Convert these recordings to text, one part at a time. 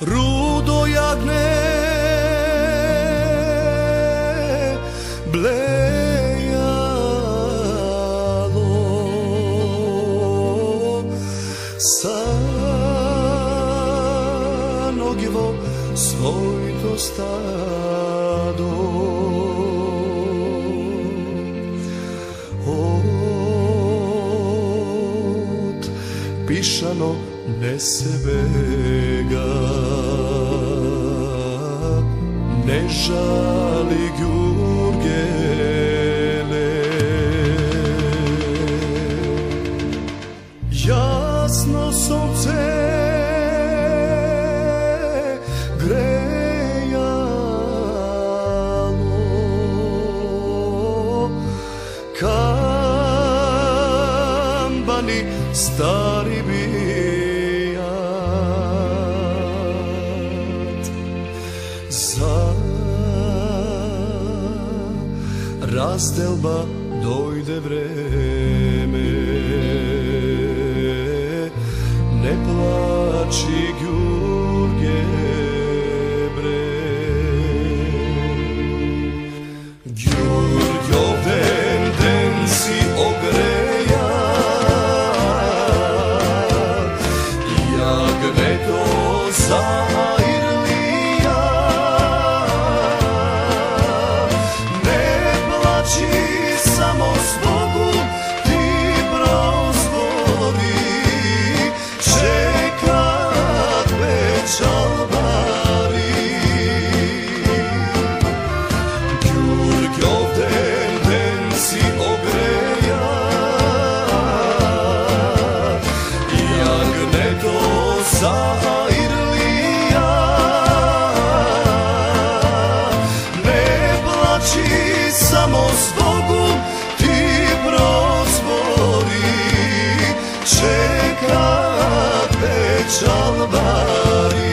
rudo jagne blejalo sa nogivo svojto stado od pišano nesebega ne žali Gjurgele. Jasno sunce grejalo kambani stari bijat za razdelba dojde vreme. Ne plači Gjurge bre, Gjurgov den si ogreja, jagneto zairlija. Ne plači samo zbogu, ti prozvori, čekat pečal bari. Gjurgov den si ogreja, jagneto zairlija. Ne plači samo zbogu, ti prozvori, čekat pečal bari.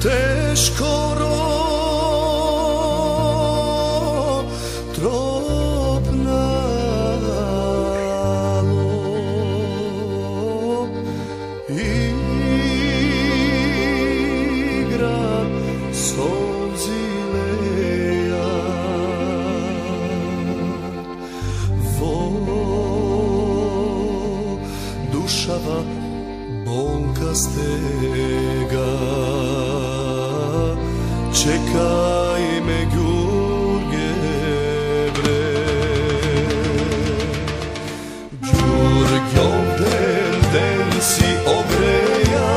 Teško tropnalo igra solzileja. Dušava bolka stega, čekaj me Gjurge bre. Gjurgov den si ogreja,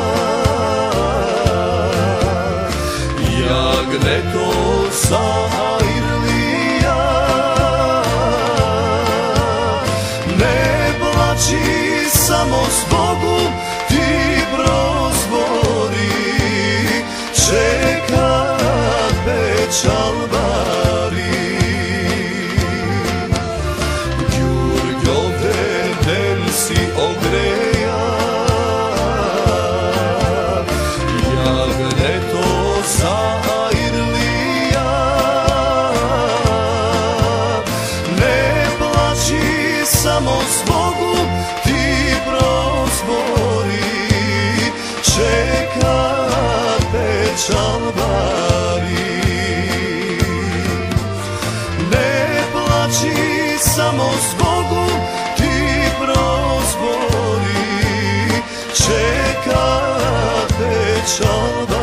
jagneto zairlija. Ne plači samo zbogu, ti prozvori, čekat pečal bari. Gjurgov den si ogreja, jagneto zairlija. Ne plači samo zbogu, ti prozvori, čekat pečal bari. Ne plači samo zbogu, ti prozvori, čekat čalvari.